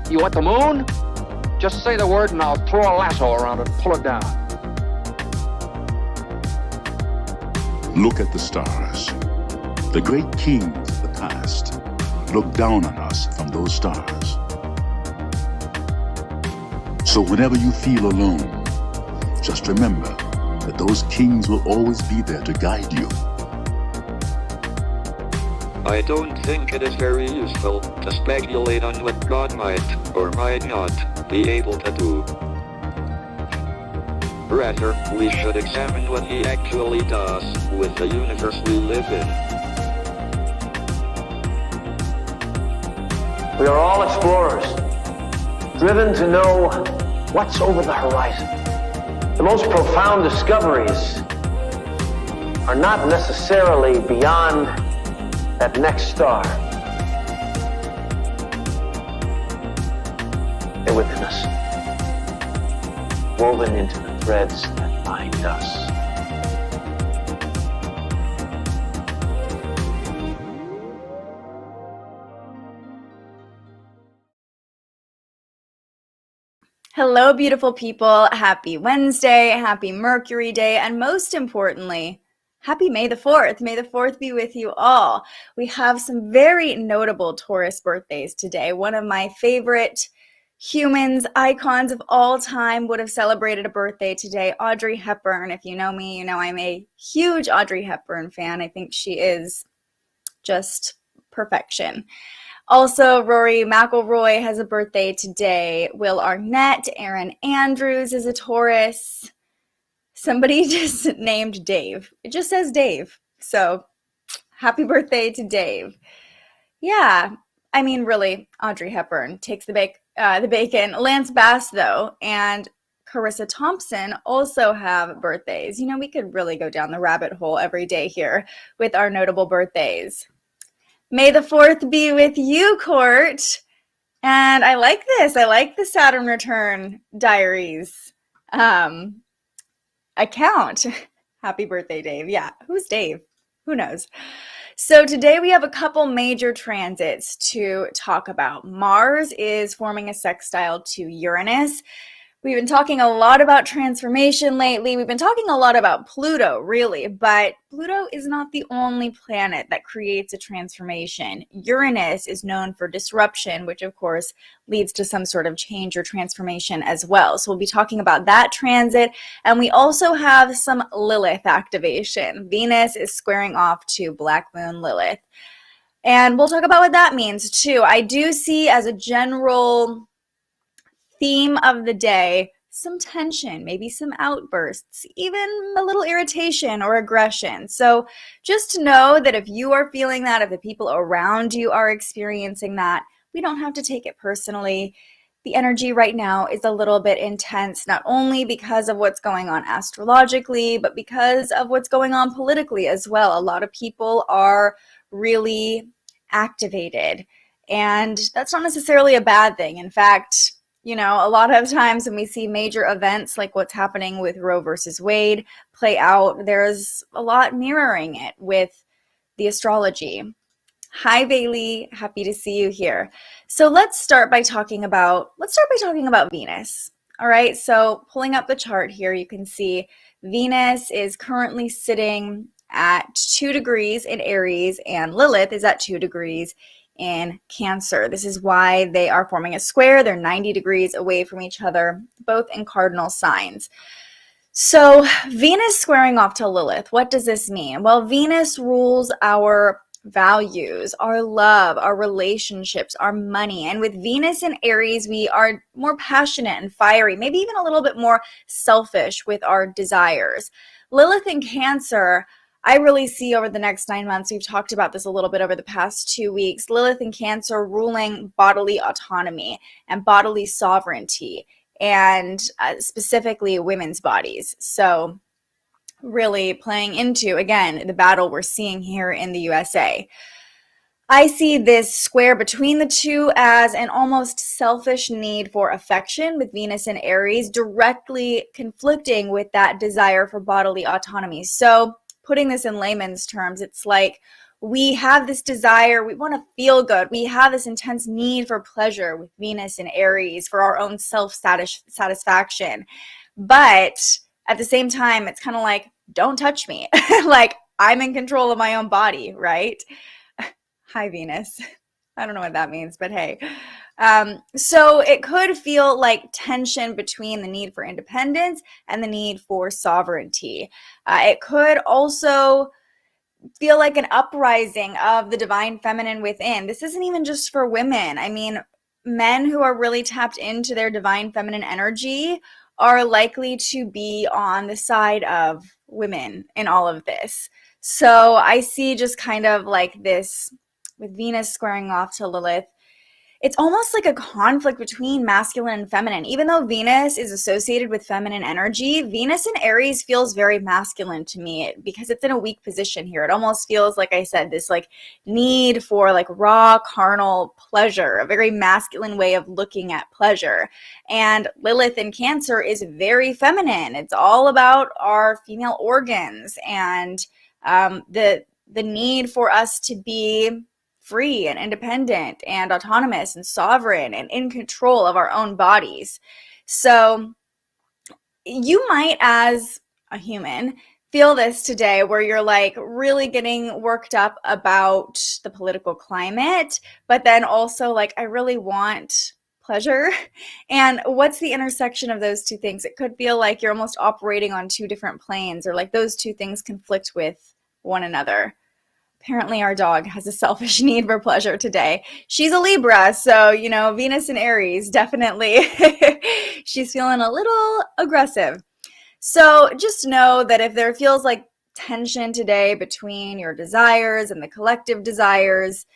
You want the moon? Just say the word and I'll throw a lasso around it and pull it down. Look at the stars. The great kings of the past look down on us from those stars. So whenever you feel alone, just remember that those kings will always be there to guide you. I don't think it is very useful to speculate on what God might or might not be able to do. Rather, we should examine what he actually does with the universe we live in. We are all explorers, driven to know what's over the horizon. The most profound discoveries are not necessarily beyond that next star. They're within us, woven into the threads that bind us. Hello, beautiful people. Happy Wednesday, happy Mercury Day, and most importantly, happy May the 4th. May the 4th be with you all. We have some very notable Taurus birthdays today. One of my favorite humans, icons of all time would have celebrated a birthday today, Audrey Hepburn. If you know me, you know I'm a huge Audrey Hepburn fan. I think she is just perfection. Also, Rory McIlroy has a birthday today. Will Arnett, Aaron Andrews is a Taurus. Somebody just named Dave. It just says Dave. So, happy birthday to Dave. Yeah, I mean, really, Audrey Hepburn takes the bacon. Lance Bass, though, and Carissa Thompson also have birthdays. You know, we could really go down the rabbit hole every day here with our notable birthdays. May the 4th be with you, Court. And I like this. I like the Saturn return diaries account. Happy birthday, Dave. Yeah, who's Dave? Who knows? So today we have a couple major transits to talk about. Mars is forming a sextile to Uranus. We've been talking a lot about transformation lately. We've been talking a lot about Pluto, really, but Pluto is not the only planet that creates a transformation. Uranus is known for disruption, which of course leads to some sort of change or transformation as well. So we'll be talking about that transit, and we also have some Lilith activation. Venus is squaring off to Black Moon Lilith, and we'll talk about what that means too. I do see as a general theme of the day some tension, maybe some outbursts, even a little irritation or aggression. So just to know that if you are feeling that, if the people around you are experiencing that, we don't have to take it personally. The energy right now is a little bit intense, not only because of what's going on astrologically, but because of what's going on politically as well. A lot of people are really activated, and that's not necessarily a bad thing. In fact, you know, a lot of times when we see major events like what's happening with Roe versus Wade play out, there's a lot mirroring it with the astrology. Hi, Bailey. Happy to see you here. So let's start by talking about Venus. All right. So pulling up the chart here, you can see Venus is currently sitting at 2 degrees in Aries, and Lilith is at 2 degrees in Cancer. This is why they are forming a square. They're 90 degrees away from each other, both in cardinal signs. So Venus squaring off to Lilith, what does this mean? Well, Venus rules our values, our love, our relationships, our money. And with Venus in Aries, we are more passionate and fiery, maybe even a little bit more selfish with our desires. Lilith in Cancer, I really see over the next 9 months, we've talked about this a little bit over the past 2 weeks, Lilith in Cancer ruling bodily autonomy and bodily sovereignty, and specifically women's bodies. So really playing into, again, the battle we're seeing here in the USA. I see this square between the two as an almost selfish need for affection with Venus in Aries, directly conflicting with that desire for bodily autonomy. So putting this in layman's terms, it's like we have this desire, we want to feel good, we have this intense need for pleasure with Venus and Aries for our own self-satisfaction. But at the same time, it's kind of like, don't touch me. Like, I'm in control of my own body, right? Hi, Venus. I don't know what that means, but hey. So it could feel like tension between the need for independence and the need for sovereignty. It could also feel like an uprising of the divine feminine within. This isn't even just for women. I mean, men who are really tapped into their divine feminine energy are likely to be on the side of women in all of this. So I see just kind of like this with Venus squaring off to Lilith. It's almost like a conflict between masculine and feminine. Even though Venus is associated with feminine energy, Venus in Aries feels very masculine to me because it's in a weak position here. It almost feels, like I said, this like need for like raw carnal pleasure, a very masculine way of looking at pleasure. And Lilith in Cancer is very feminine. It's all about our female organs and the need for us to be free and independent and autonomous and sovereign and in control of our own bodies. So you might, as a human, feel this today where you're like really getting worked up about the political climate, but then also like, I really want pleasure. And what's the intersection of those two things? It could feel like you're almost operating on two different planes, or like those two things conflict with one another. Apparently our dog has a selfish need for pleasure today. She's a Libra, so, you know, Venus and Aries, definitely. She's feeling a little aggressive. So just know that if there feels like tension today between your desires and the collective desires,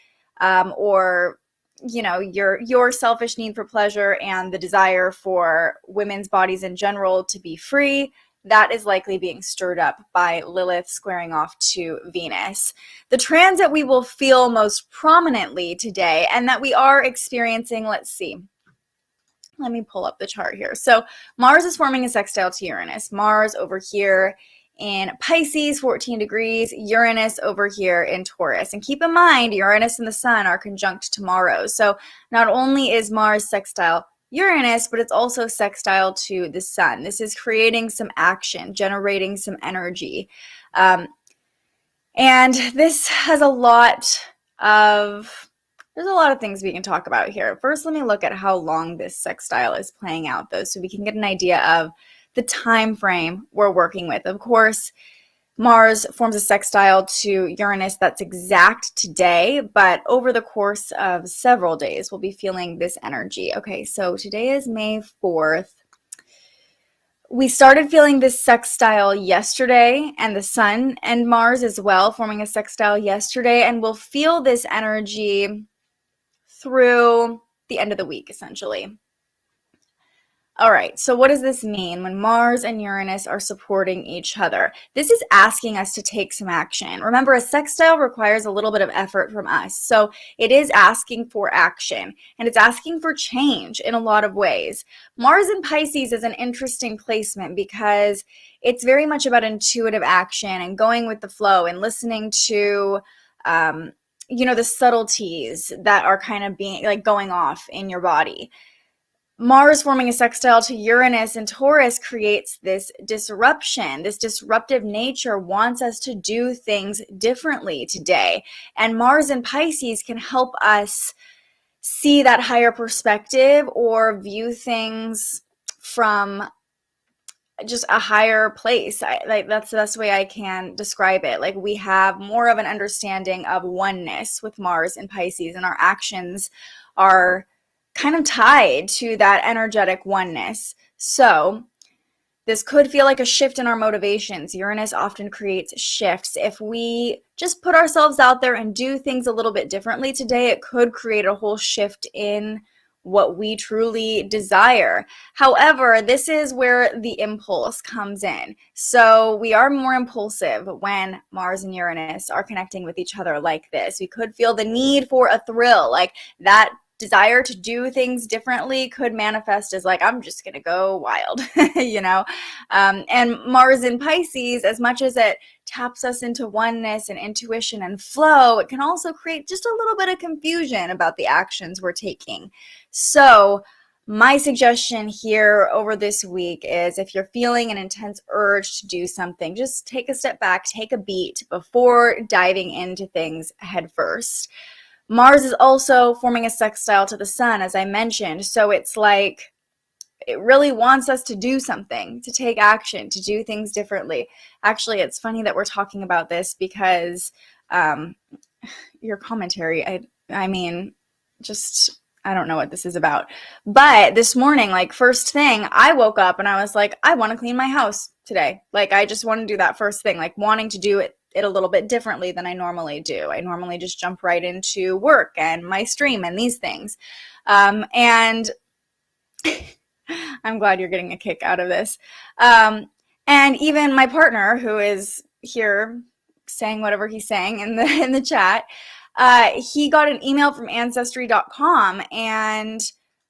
or, you know, your selfish need for pleasure and the desire for women's bodies in general to be free, that is likely being stirred up by Lilith squaring off to Venus. The transit we will feel most prominently today and that we are experiencing, let's see. Let me pull up the chart here. So Mars is forming a sextile to Uranus. Mars over here in Pisces, 14 degrees, Uranus over here in Taurus. And keep in mind, Uranus and the Sun are conjunct tomorrow. So not only is Mars sextile Uranus, but it's also sextile to the Sun. This is creating some action, generating some energy. And this has there's a lot of things we can talk about here. First, let me look at how long this sextile is playing out, though, so we can get an idea of the time frame we're working with. Of course, Mars forms a sextile to Uranus that's exact today, but over the course of several days, we'll be feeling this energy. Okay, so today is May 4th. We started feeling this sextile yesterday, and the Sun and Mars as well forming a sextile yesterday, and we'll feel this energy through the end of the week, essentially. All right, so what does this mean when Mars and Uranus are supporting each other? This is asking us to take some action. Remember, a sextile requires a little bit of effort from us. So it is asking for action, and it's asking for change in a lot of ways. Mars in Pisces is an interesting placement because it's very much about intuitive action and going with the flow and listening to the subtleties that are kind of being like going off in your body. Mars forming a sextile to Uranus and Taurus creates this disruption. This disruptive nature wants us to do things differently today. And Mars in Pisces can help us see that higher perspective or view things from just a higher place. That's the best way I can describe it. Like, we have more of an understanding of oneness with Mars and Pisces, and our actions are kind of tied to that energetic oneness. So this could feel like a shift in our motivations. Uranus often creates shifts. If we just put ourselves out there and do things a little bit differently today, it could create a whole shift in what we truly desire. However, this is where the impulse comes in. So we are more impulsive when Mars and Uranus are connecting with each other like this. We could feel the need for a thrill, like that desire to do things differently could manifest as like, I'm just going to go wild, you know? And Mars in Pisces, as much as it taps us into oneness and intuition and flow, it can also create just a little bit of confusion about the actions we're taking. So my suggestion here over this week is if you're feeling an intense urge to do something, just take a step back, take a beat before diving into things head first. Mars is also forming a sextile to the sun, as I mentioned. So it's like it really wants us to do something, to take action, to do things differently. Actually, it's funny that we're talking about this because your commentary, I mean, just, I don't know what this is about. But this morning, like first thing, I woke up and I was like, I want to clean my house today. Like I just want to do that first thing, like wanting to do it a little bit differently than I normally do. I normally just jump right into work and my stream and these things. And I'm glad you're getting a kick out of this. And even my partner, who is here saying whatever he's saying in the chat, he got an email from Ancestry.com and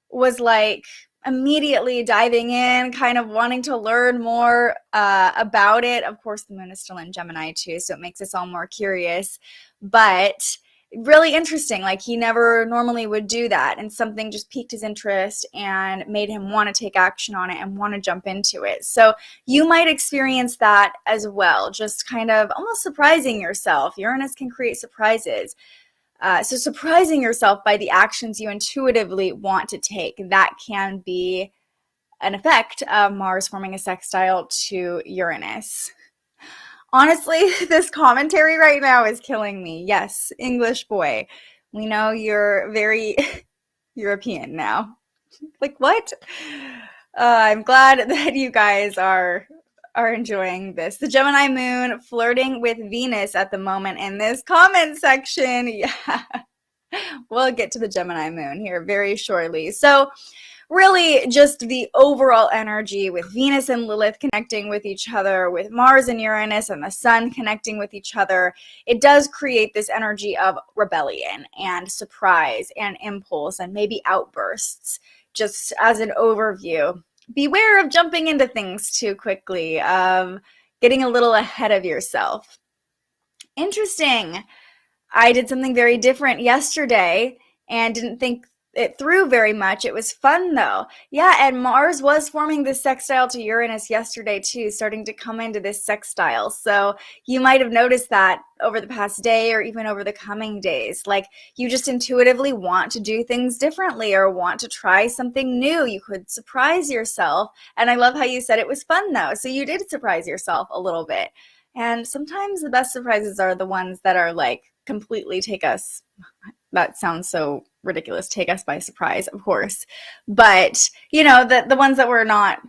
was like immediately diving in, kind of wanting to learn more about it. Of course, the moon is still in Gemini too, so it makes us all more curious. But really interesting, like he never normally would do that, and something just piqued his interest and made him want to take action on it and want to jump into it. So you might experience that as well, just kind of almost surprising yourself. Uranus can create surprises. So surprising yourself by the actions you intuitively want to take, that can be an effect of Mars forming a sextile to Uranus. Honestly, this commentary right now is killing me. Yes, English boy. We know you're very European now. Like, what? I'm glad that you guys are enjoying this. The Gemini moon flirting with Venus at the moment in this comment section. Yeah, we'll get to the Gemini moon here very shortly. So really just the overall energy with Venus and Lilith connecting with each other, with Mars and Uranus and the sun connecting with each other, it does create this energy of rebellion and surprise and impulse and maybe outbursts. Just as an overview, beware of jumping into things too quickly, of getting a little ahead of yourself. Interesting. I did something very different yesterday and didn't think it through very much. It was fun though. Yeah, and Mars was forming this sextile to Uranus yesterday too, starting to come into this sextile. So you might have noticed that over the past day or even over the coming days. Like you just intuitively want to do things differently or want to try something new. You could surprise yourself. And I love how you said it was fun though. So you did surprise yourself a little bit. And sometimes the best surprises are the ones that are like completely take us, that sounds so ridiculous, take us by surprise, of course. But, you know, the ones that we're not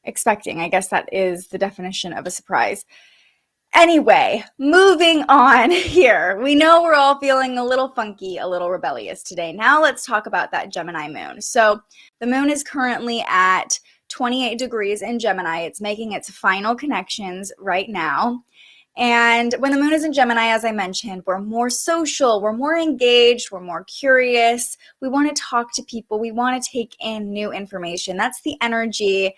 expecting, I guess that is the definition of a surprise. Anyway, moving on here. We know we're all feeling a little funky, a little rebellious today. Now let's talk about that Gemini moon. So the moon is currently at 28 degrees in Gemini. It's making its final connections right now. And when the moon is in Gemini, as I mentioned, we're more social, we're more engaged, we're more curious. We want to talk to people. We want to take in new information. That's the energy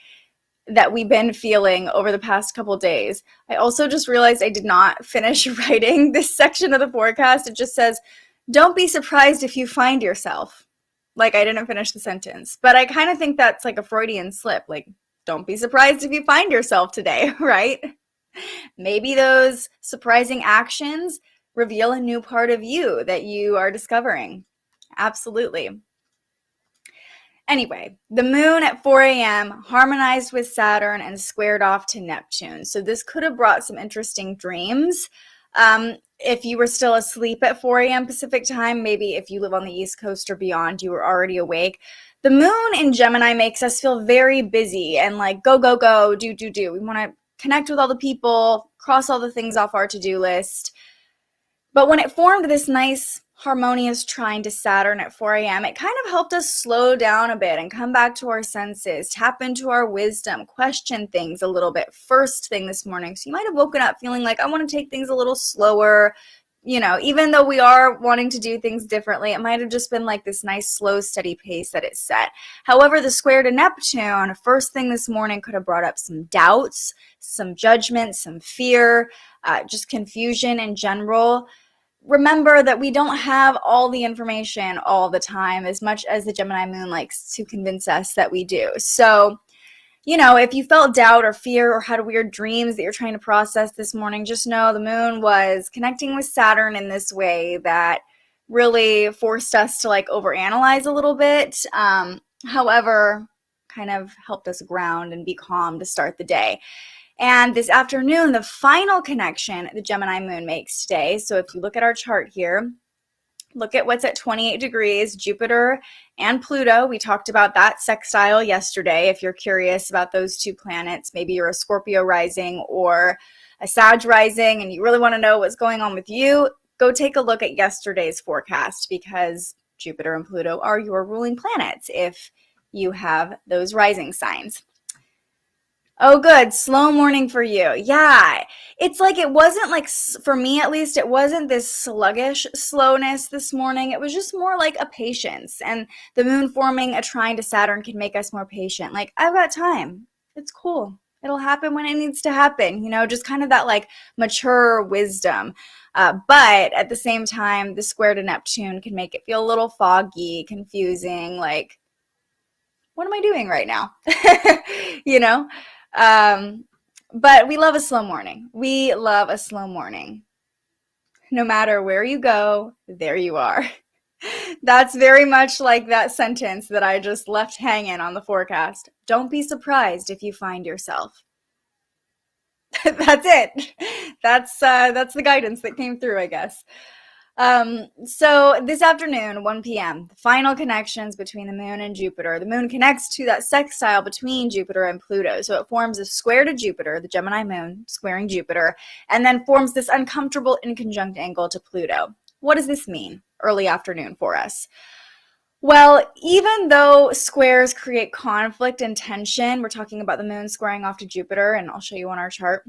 that we've been feeling over the past couple days. I also just realized I did not finish writing this section of the forecast. It just says, don't be surprised if you find yourself. Like I didn't finish the sentence, but I kind of think that's like a Freudian slip. Like, don't be surprised if you find yourself today, right? Maybe those surprising actions reveal a new part of you that you are discovering. Absolutely. Anyway, the moon at 4 a.m. harmonized with Saturn and squared off to Neptune. So this could have brought some interesting dreams. If you were still asleep at 4 a.m. Pacific time, maybe if you live on the East Coast or beyond, you were already awake. The moon in Gemini makes us feel very busy and like go, go, go, do, do, do. We want to connect with all the people, cross all the things off our to-do list. But when it formed this nice harmonious trine to Saturn at 4 a.m., it kind of helped us slow down a bit and come back to our senses, tap into our wisdom, question things a little bit first thing this morning. So you might have woken up feeling like, I want to take things a little slower, even though we are wanting to do things differently, it might have just been like this nice, slow, steady pace that it set. However, the square to Neptune, first thing this morning, could have brought up some doubts, some judgment, some fear, just confusion in general. Remember that we don't have all the information all the time, as much as the Gemini Moon likes to convince us that we do. So, if you felt doubt or fear or had weird dreams that you're trying to process this morning, just know the moon was connecting with Saturn in this way that really forced us to overanalyze a little bit. However, kind of helped us ground and be calm to start the day. And this afternoon, the final connection the Gemini Moon makes today. So if you look at our chart here, look at what's at 28 degrees, Jupiter and Pluto. We talked about that sextile yesterday. If you're curious about those two planets, maybe you're a Scorpio rising or a Sag rising and you really want to know what's going on with you, go take a look at yesterday's forecast, because Jupiter and Pluto are your ruling planets if you have those rising signs. Oh, good. Slow morning for you. Yeah. It's it wasn't for me at least, it wasn't this sluggish slowness this morning. It was just more like a patience. And the moon forming a trine to Saturn can make us more patient. I've got time. It's cool. It'll happen when it needs to happen. Just kind of that mature wisdom. But at the same time, the square to Neptune can make it feel a little foggy, confusing. What am I doing right now? But we love a slow morning. We love a slow morning. No matter where you go, there you are. That's very much like that sentence that I just left hanging on the forecast. Don't be surprised if you find yourself. That's it. That's the guidance that came through, I guess. So this afternoon, 1 p.m., the final connections between the moon and Jupiter. The moon connects to that sextile between Jupiter and Pluto. So it forms a square to Jupiter, the Gemini moon squaring Jupiter, and then forms this uncomfortable inconjunct angle to Pluto. What does this mean early afternoon for us? Well, even though squares create conflict and tension, we're talking about the moon squaring off to Jupiter, and I'll show you on our chart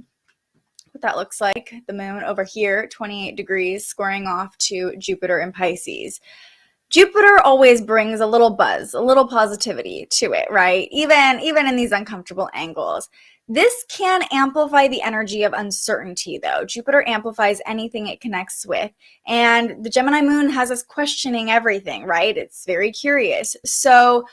what that looks like. The moon over here, 28 degrees, squaring off to Jupiter in Pisces. Jupiter always brings a little buzz, a little positivity to it, right? Even in these uncomfortable angles. This can amplify the energy of uncertainty, though. Jupiter amplifies anything it connects with. And the Gemini moon has us questioning everything, right? It's very curious. So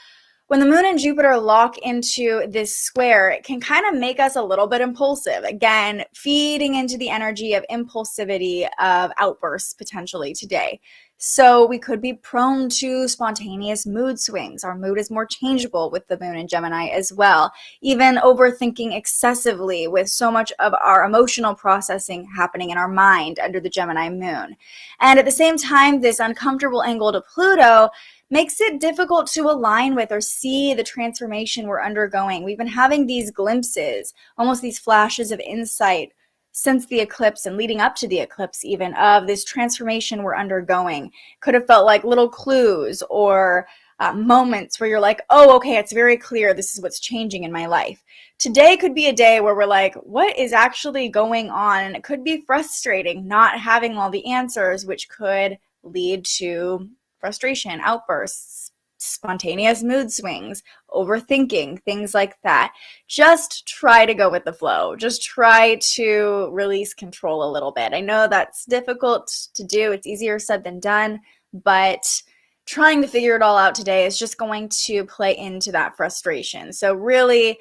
when the moon and Jupiter lock into this square, it can kind of make us a little bit impulsive. Again, feeding into the energy of impulsivity, of outbursts potentially today. So we could be prone to spontaneous mood swings. Our mood is more changeable with the moon in Gemini as well. Even overthinking excessively with so much of our emotional processing happening in our mind under the Gemini moon. And at the same time, this uncomfortable angle to Pluto makes it difficult to align with or see the transformation we're undergoing. We've been having these glimpses, almost these flashes of insight since the eclipse and leading up to the eclipse even, of this transformation we're undergoing. Could have felt like little clues or moments where you're like, oh, okay, it's very clear this is what's changing in my life. Today could be a day where we're like, what is actually going on? And it could be frustrating not having all the answers, which could lead to frustration, outbursts, spontaneous mood swings, overthinking, things like that. Just try to go with the flow. Just try to release control a little bit. I know that's difficult to do. It's easier said than done, but trying to figure it all out today is just going to play into that frustration. So really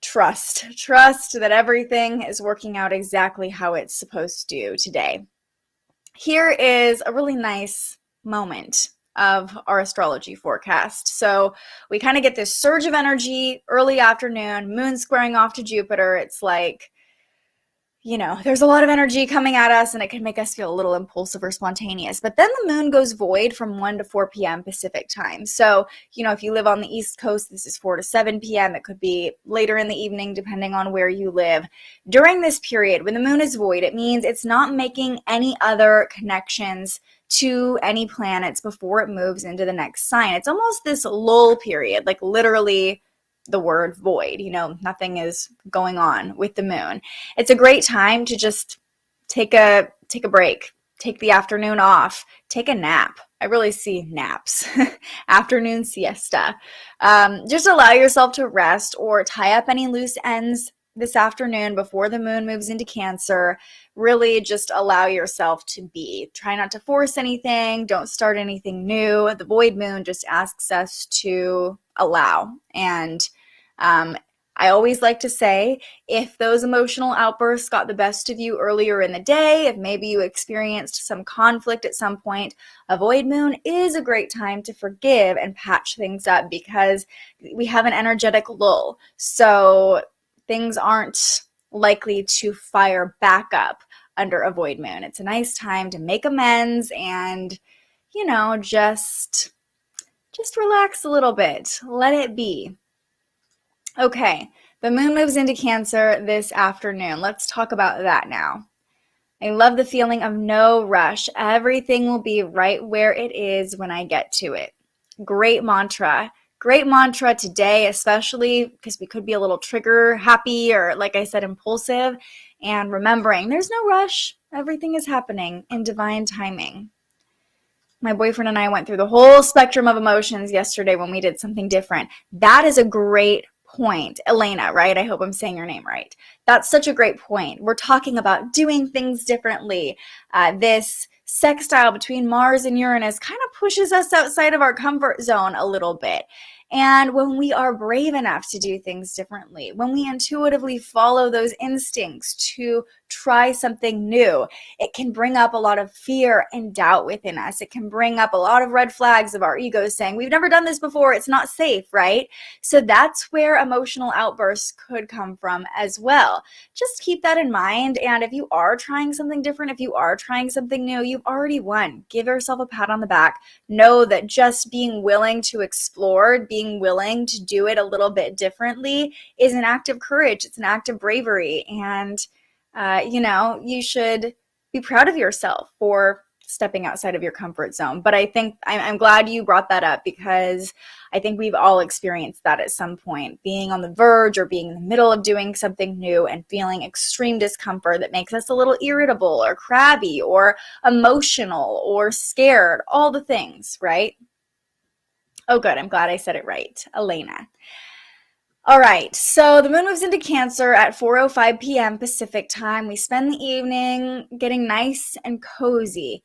trust that everything is working out exactly how it's supposed to today. Here is a really nice moment of our astrology forecast. So we kind of get this surge of energy early afternoon, moon squaring off to Jupiter. It's like, there's a lot of energy coming at us and it can make us feel a little impulsive or spontaneous. But then the moon goes void from 1 to 4 p.m. Pacific time. So, if you live on the East Coast, this is 4 to 7 p.m. It could be later in the evening, depending on where you live. During this period, when the moon is void, it means it's not making any other connections to any planets before it moves into the next sign. It's almost this lull period, like literally the word void, nothing is going on with the moon. It's a great time to just take a break, take the afternoon off, take a nap. I really see naps, afternoon siesta. Just allow yourself to rest or tie up any loose ends this afternoon before the moon moves into Cancer. Really just allow yourself to be. Try not to force anything. Don't start anything new. The void moon just asks us to allow. And I always like to say, if those emotional outbursts got the best of you earlier in the day, if maybe you experienced some conflict at some point, a void moon is a great time to forgive and patch things up because we have an energetic lull. So things aren't likely to fire back up under a void moon. It's a nice time to make amends and, you know, just relax a little bit. Let it be. Okay, the moon moves into Cancer this afternoon. Let's talk about that now. I love the feeling of no rush. Everything will be right where it is when I get to it. Great mantra. Great mantra today, especially because we could be a little trigger happy or, like I said, impulsive. And remembering there's no rush. Everything is happening in divine timing. My boyfriend and I went through the whole spectrum of emotions yesterday when we did something different. That is a great point. Elena, right? I hope I'm saying your name right. That's such a great point. We're talking about doing things differently. This sextile between Mars and Uranus kind of pushes us outside of our comfort zone a little bit. And when we are brave enough to do things differently, when we intuitively follow those instincts to try something new, it can bring up a lot of fear and doubt within us. It can bring up a lot of red flags of our ego saying, we've never done this before, it's not safe, right? So that's where emotional outbursts could come from as well. Just keep that in mind. And if you are trying something different, if you are trying something new, you've already won. Give yourself a pat on the back. Know that just being willing to explore, being willing to do it a little bit differently is an act of courage. It's an act of bravery. And you should be proud of yourself for stepping outside of your comfort zone. But I think I'm glad you brought that up because I think we've all experienced that at some point, being on the verge or being in the middle of doing something new and feeling extreme discomfort that makes us a little irritable or crabby or emotional or scared, all the things, right? Oh, good. I'm glad I said it right. Elena. All right, so the moon moves into Cancer at 4:05 p.m. Pacific time. We spend the evening getting nice and cozy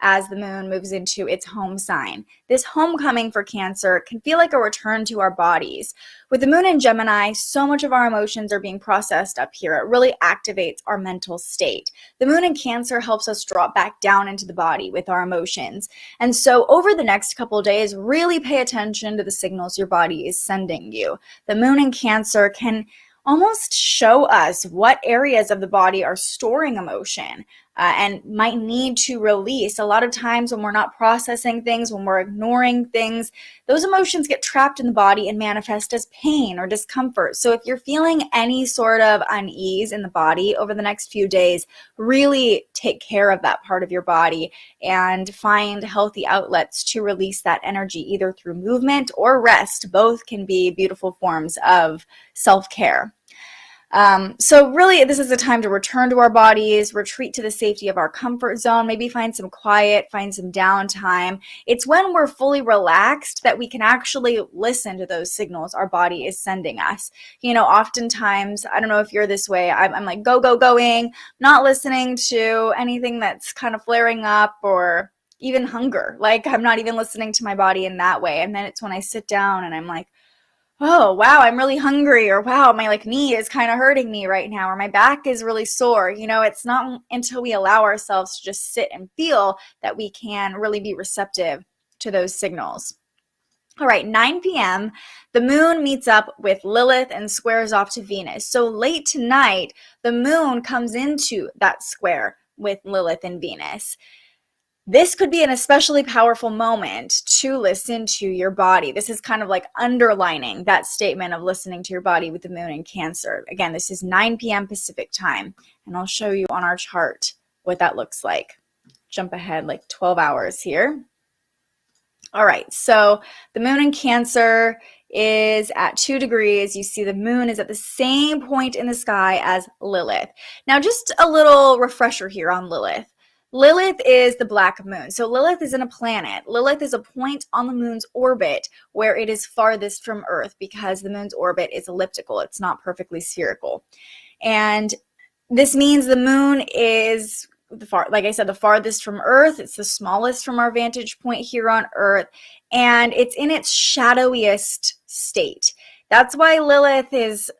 as the moon moves into its home sign. This homecoming for Cancer can feel like a return to our bodies. With the moon in Gemini, so much of our emotions are being processed up here. It really activates our mental state. The moon in Cancer helps us drop back down into the body with our emotions. And so over the next couple of days, really pay attention to the signals your body is sending you. The moon in Cancer can almost show us what areas of the body are storing emotion and might need to release. A lot of times when we're not processing things, when we're ignoring things, those emotions get trapped in the body and manifest as pain or discomfort. So if you're feeling any sort of unease in the body over the next few days, really take care of that part of your body and find healthy outlets to release that energy, either through movement or rest. Both can be beautiful forms of self-care. So really, this is a time to return to our bodies, retreat to the safety of our comfort zone, maybe find some quiet, find some downtime. It's when we're fully relaxed that we can actually listen to those signals our body is sending us. You know, oftentimes, I don't know if you're this way, I'm like, going, not listening to anything that's kind of flaring up or even hunger. Like, I'm not even listening to my body in that way. And then it's when I sit down and I'm like, oh, wow, I'm really hungry, or wow, my knee is kind of hurting me right now, or my back is really sore. You know, it's not until we allow ourselves to just sit and feel that we can really be receptive to those signals. All right, 9 p.m., the moon meets up with Lilith and squares off to Venus. So late tonight, the moon comes into that square with Lilith and Venus. This could be an especially powerful moment to listen to your body. This is kind of like underlining that statement of listening to your body with the moon in Cancer. Again, this is 9 p.m. Pacific time, and I'll show you on our chart what that looks like. Jump ahead like 12 hours here. All right, so the moon in Cancer is at 2 degrees. You see the moon is at the same point in the sky as Lilith. Now, just a little refresher here on Lilith. Lilith is the black moon. So Lilith isn't a planet. Lilith is a point on the moon's orbit where it is farthest from Earth because the moon's orbit is elliptical. It's not perfectly spherical. And this means the moon is, like I said, the farthest from Earth. It's the smallest from our vantage point here on Earth. And it's in its shadowiest state. That's why Lilith is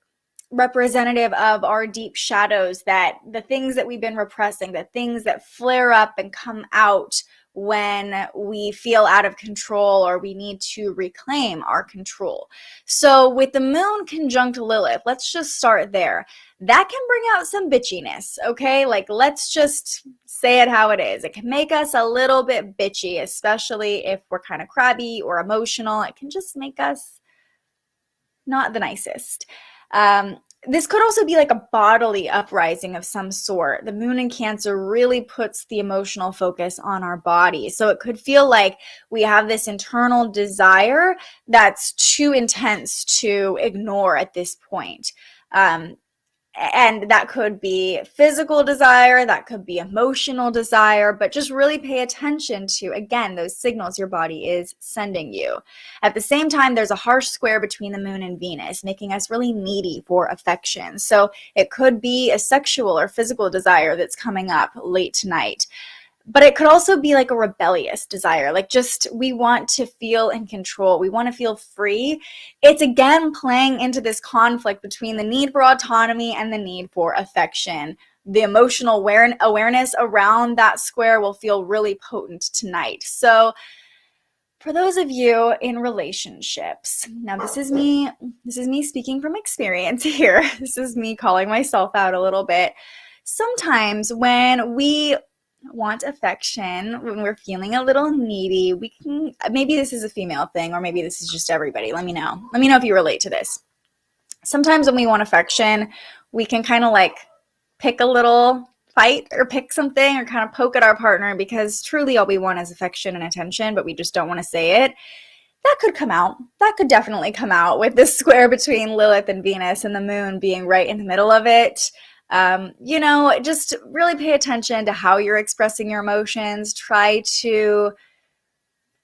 representative of our deep shadows, that the things that we've been repressing, the things that flare up and come out when we feel out of control or we need to reclaim our control. So with the moon conjunct Lilith, let's just start there. That can bring out some bitchiness, okay? Like, let's just say it how it is. It can make us a little bit bitchy, especially if we're kind of crabby or emotional. It can just make us not the nicest. This could also be like a bodily uprising of some sort. The moon in Cancer really puts the emotional focus on our body. So it could feel like we have this internal desire that's too intense to ignore at this point. And that could be physical desire, that could be emotional desire, but just really pay attention to, again, those signals your body is sending you. At the same time, there's a harsh square between the moon and Venus, making us really needy for affection. So it could be a sexual or physical desire that's coming up late tonight. But it could also be like a rebellious desire, like just we want to feel in control. We want to feel free. It's again playing into this conflict between the need for autonomy and the need for affection. The emotional awareness around that square will feel really potent tonight. So for those of you in relationships, now this is me speaking from experience here. This is me calling myself out a little bit. Sometimes when we want affection, when we're feeling a little needy, we can, maybe this is a female thing or maybe this is just everybody. Let me know if you relate to this. Sometimes when we want affection, we can kind of like pick a little fight or pick something or kind of poke at our partner because truly all we want is affection and attention, but we just don't want to say it. That could come out. That could definitely come out with this square between Lilith and Venus and the moon being right in the middle of it. Just really pay attention to how you're expressing your emotions. Try to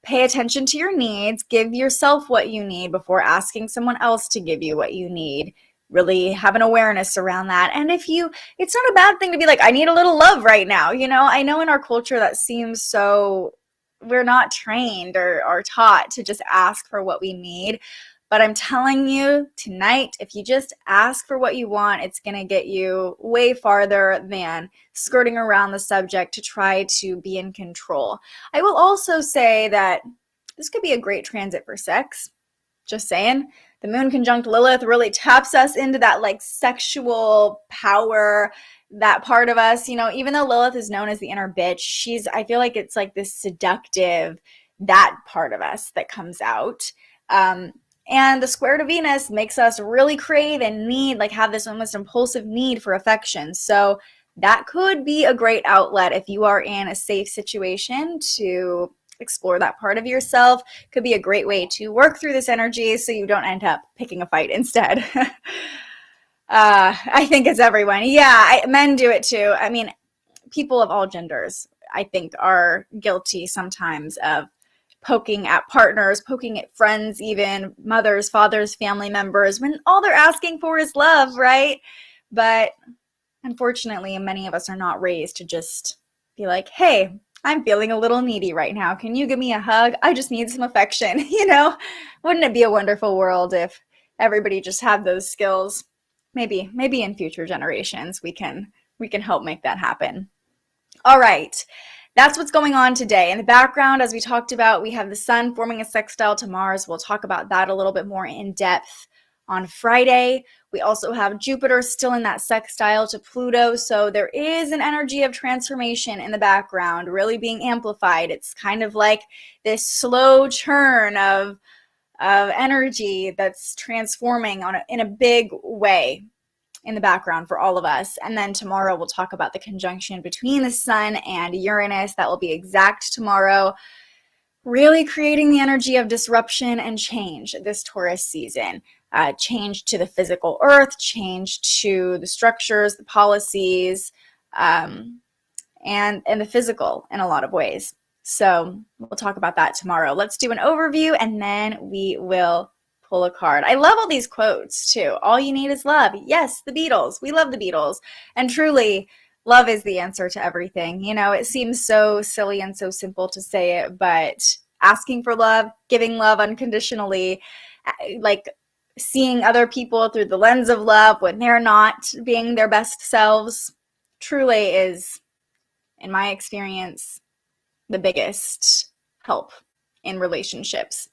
pay attention to your needs. Give yourself what you need before asking someone else to give you what you need. Really have an awareness around that. And it's not a bad thing to be like, I need a little love right now. I know in our culture that seems so, we're not trained or taught to just ask for what we need. But I'm telling you tonight, if you just ask for what you want, it's going to get you way farther than skirting around the subject to try to be in control. I will also say that this could be a great transit for sex. Just saying. The moon conjunct Lilith really taps us into that like sexual power, that part of us. Even though Lilith is known as the inner bitch, I feel like it's like this seductive, that part of us that comes out. And the square to Venus makes us really crave and need, like have this almost impulsive need for affection. So that could be a great outlet if you are in a safe situation to explore that part of yourself. Could be a great way to work through this energy so you don't end up picking a fight instead. I think it's everyone. Yeah, men do it too. I mean, people of all genders, I think, are guilty sometimes of poking at partners, poking at friends, even mothers, fathers, family members, when all they're asking for is love, right? But unfortunately, many of us are not raised to just be like, hey, I'm feeling a little needy right now. Can you give me a hug? I just need some affection. Wouldn't it be a wonderful world if everybody just had those skills? Maybe in future generations, we can help make that happen. All right. That's what's going on today. In the background, as we talked about, we have the sun forming a sextile to Mars. We'll talk about that a little bit more in depth on Friday. We also have Jupiter still in that sextile to Pluto. So there is an energy of transformation in the background, really being amplified. It's kind of like this slow churn of energy that's transforming in a big way in the background for all of us. And then tomorrow we'll talk about the conjunction between the sun and Uranus. That will be exact tomorrow, really creating the energy of disruption and change this Taurus season. Change to the physical earth, change to the structures, the policies, and the physical in a lot of ways. So we'll talk about that tomorrow. Let's do an overview and then we will pull a card. I love all these quotes too. All you need is love. Yes, the Beatles. We love the Beatles. And truly, love is the answer to everything. You know, it seems so silly and so simple to say it, but asking for love, giving love unconditionally, like seeing other people through the lens of love when they're not being their best selves, truly is, in my experience, the biggest help in relationships.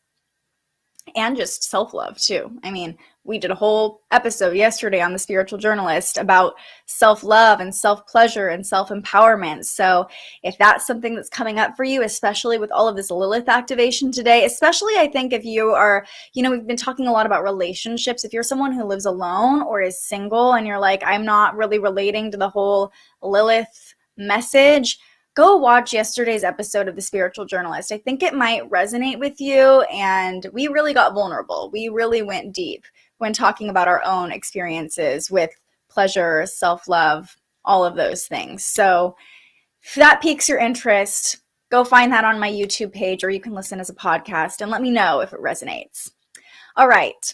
And just self-love too. I mean, we did a whole episode yesterday on The Spiritual Journalist about self-love and self-pleasure and self-empowerment. So if that's something that's coming up for you, especially with all of this Lilith activation today, especially I think if you are, we've been talking a lot about relationships. If you're someone who lives alone or is single and you're like, I'm not really relating to the whole Lilith message, go watch yesterday's episode of The Spiritual Journalist. I think it might resonate with you, and we really got vulnerable. We really went deep when talking about our own experiences with pleasure, self-love, all of those things. So if that piques your interest, go find that on my YouTube page, or you can listen as a podcast and let me know if it resonates. All right.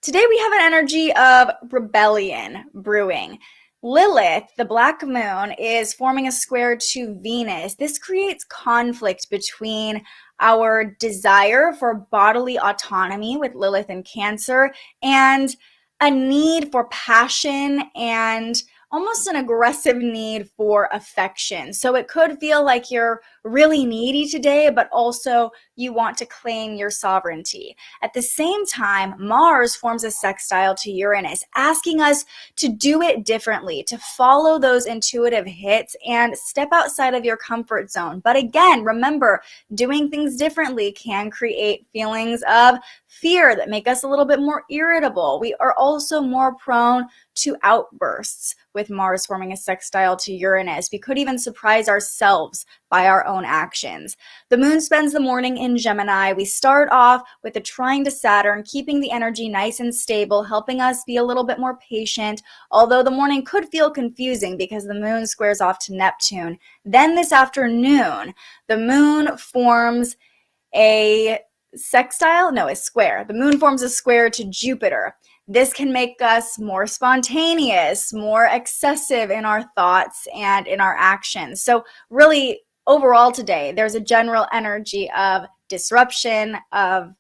Today we have an energy of rebellion brewing. Lilith, the black moon, is forming a square to Venus. This creates conflict between our desire for bodily autonomy with Lilith in Cancer and a need for passion and almost an aggressive need for affection. So it could feel like you're really needy today, but also you want to claim your sovereignty. At the same time, Mars forms a sextile to Uranus, asking us to do it differently, to follow those intuitive hits and step outside of your comfort zone. But again, remember, doing things differently can create feelings of fear that make us a little bit more irritable. We are also more prone to outbursts with Mars forming a sextile to Uranus. We could even surprise ourselves by our own actions. The moon spends the morning in Gemini. We start off with a trine to Saturn, keeping the energy nice and stable, helping us be a little bit more patient, although the morning could feel confusing because the moon squares off to Neptune. Then this afternoon, the moon forms a square. The moon forms a square to Jupiter. This can make us more spontaneous, more excessive in our thoughts and in our actions. So really, overall today, there's a general energy of disruption, of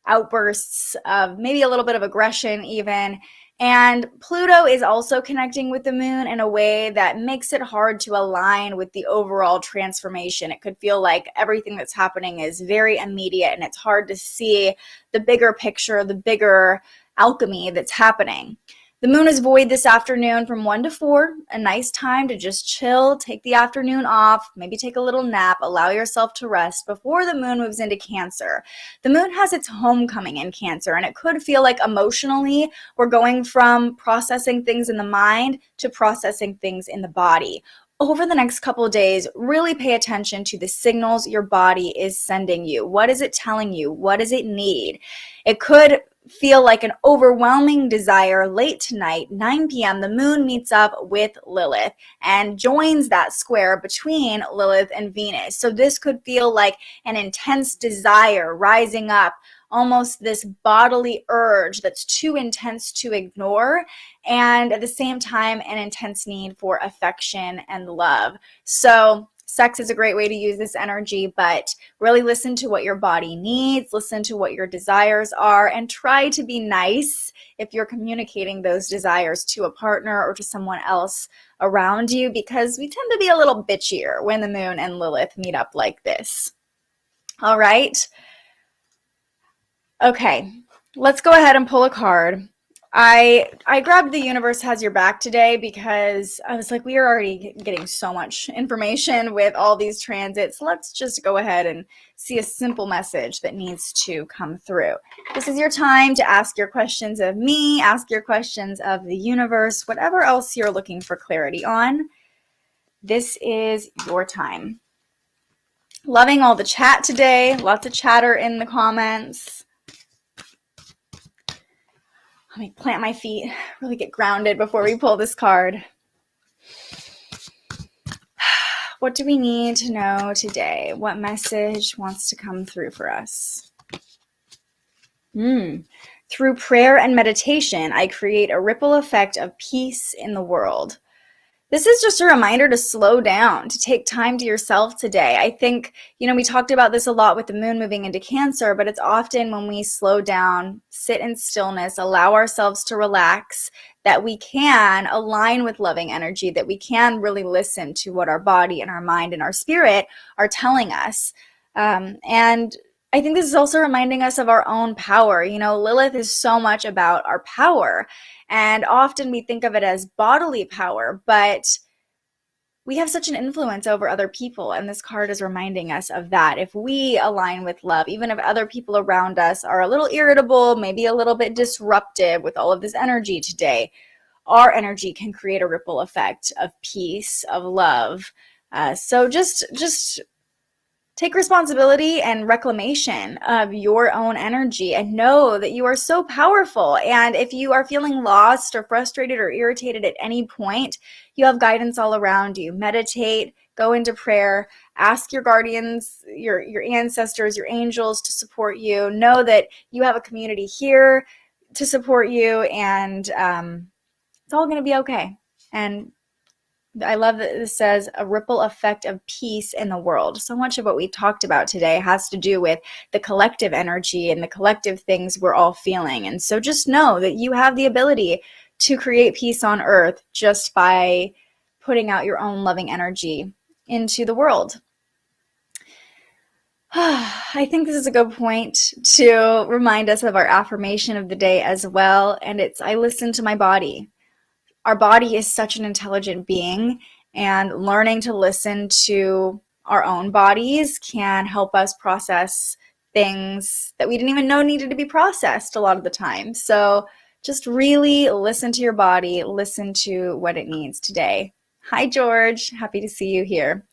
outbursts, of maybe a little bit of aggression even. And Pluto is also connecting with the moon in a way that makes it hard to align with the overall transformation. It could feel like everything that's happening is very immediate and it's hard to see the bigger picture, the bigger alchemy that's happening. The moon is void this afternoon from 1 to 4, a nice time to just chill, take the afternoon off, maybe take a little nap, allow yourself to rest before the moon moves into Cancer. The moon has its homecoming in Cancer, and it could feel like emotionally we're going from processing things in the mind to processing things in the body. Over the next couple of days, really pay attention to the signals your body is sending you. What is it telling you? What does it need? It could feel like an overwhelming desire late tonight, 9 p.m., the moon meets up with Lilith and joins that square between Lilith and Venus. So this could feel like an intense desire rising up, almost this bodily urge that's too intense to ignore, and at the same time, an intense need for affection and love. So sex is a great way to use this energy, but really listen to what your body needs, listen to what your desires are, and try to be nice if you're communicating those desires to a partner or to someone else around you, because we tend to be a little bitchier when the moon and Lilith meet up like this. All right. Okay, let's go ahead and pull a card. I grabbed The Universe Has Your Back today because I was like, we are already getting so much information with all these transits. Let's just go ahead and see a simple message that needs to come through. This is your time to ask your questions of me, ask your questions of the universe, whatever else you're looking for clarity on. This is your time. Loving all the chat today. Lots of chatter in the comments. Let me plant my feet, really get grounded before we pull this card. What do we need to know today? What message wants to come through for us? Through prayer and meditation, I create a ripple effect of peace in the world. This is just a reminder to slow down, to take time to yourself today. I think, we talked about this a lot with the moon moving into Cancer, but it's often when we slow down, sit in stillness, allow ourselves to relax, that we can align with loving energy, that we can really listen to what our body and our mind and our spirit are telling us. And I think this is also reminding us of our own power. Lilith is so much about our power. And often we think of it as bodily power, but we have such an influence over other people. And this card is reminding us of that. If we align with love, even if other people around us are a little irritable, maybe a little bit disruptive with all of this energy today, our energy can create a ripple effect of peace, of love. So just take responsibility and reclamation of your own energy and know that you are so powerful. And if you are feeling lost or frustrated or irritated at any point, you have guidance all around you. Meditate, go into prayer, ask your guardians, your ancestors, your angels to support you. Know that you have a community here to support you, and it's all going to be okay. And I love that this says a ripple effect of peace in the world. So much of what we talked about today has to do with the collective energy and the collective things we're all feeling. And so just know that you have the ability to create peace on earth just by putting out your own loving energy into the world. I think this is a good point to remind us of our affirmation of the day as well. And it's, I listen to my body. Our body is such an intelligent being, and learning to listen to our own bodies can help us process things that we didn't even know needed to be processed a lot of the time. So just really listen to your body, listen to what it needs today. Hi, George. Happy to see you here.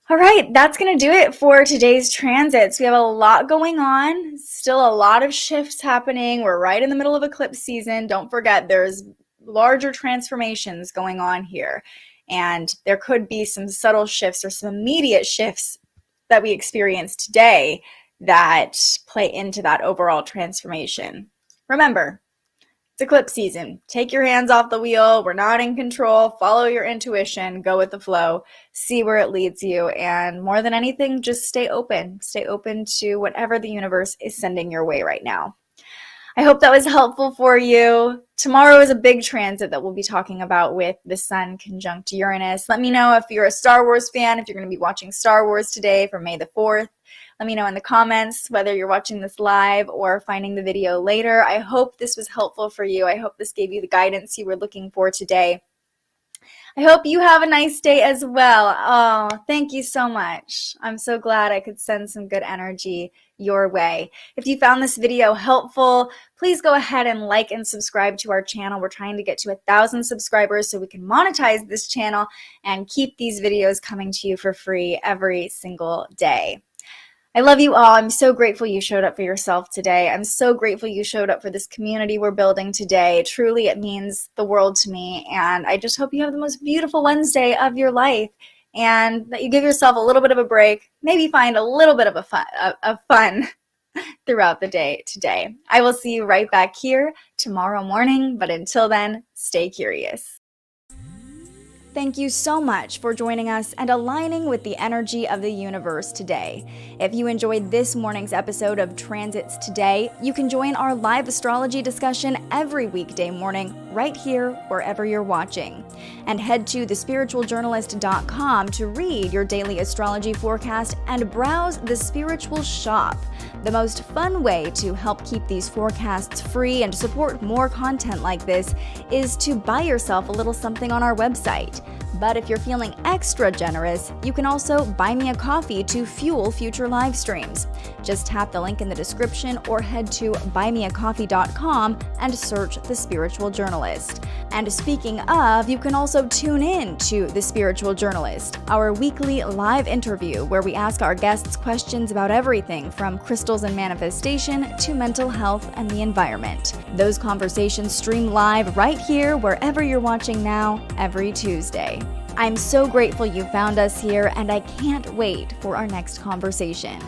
All right, that's going to do it for today's transits. We have a lot going on, still a lot of shifts happening. We're right in the middle of eclipse season. Don't forget, there's larger transformations going on here, and there could be some subtle shifts or some immediate shifts that we experience today that play into that overall transformation. Remember, it's eclipse season. Take your hands off the wheel. We're not in control. Follow your intuition. Go with the flow. See where it leads you. And more than anything, just stay open. Stay open to whatever the universe is sending your way right now. I hope that was helpful for you. Tomorrow is a big transit that we'll be talking about with the Sun conjunct Uranus. Let me know if you're a Star Wars fan, if you're going to be watching Star Wars today for May the 4th. Let me know in the comments whether you're watching this live or finding the video later. I hope this was helpful for you. I hope this gave you the guidance you were looking for today. I hope you have a nice day as well. Oh, thank you so much. I'm so glad I could send some good energy your way. If you found this video helpful, please go ahead and like and subscribe to our channel. We're trying to get to 1,000 subscribers so we can monetize this channel and keep these videos coming to you for free every single day. I love you all. I'm so grateful you showed up for yourself today. I'm so grateful you showed up for this community we're building today. Truly, it means the world to me. And I just hope you have the most beautiful Wednesday of your life, and that you give yourself a little bit of a break, maybe find a little bit of fun throughout the day today. I will see you right back here tomorrow morning. But until then, stay curious. Thank you so much for joining us and aligning with the energy of the universe today. If you enjoyed this morning's episode of Transits Today, you can join our live astrology discussion every weekday morning right here wherever you're watching. And head to thespiritualjournalist.com to read your daily astrology forecast and browse the Spiritual Shop. The most fun way to help keep these forecasts free and support more content like this is to buy yourself a little something on our website. But if you're feeling extra generous, you can also buy me a coffee to fuel future live streams. Just tap the link in the description or head to buymeacoffee.com and search The Spiritual Journalist. And speaking of, you can also tune in to The Spiritual Journalist, our weekly live interview where we ask our guests questions about everything from crystals and manifestation to mental health and the environment. Those conversations stream live right here wherever you're watching now every Tuesday. I'm so grateful you found us here, and I can't wait for our next conversation.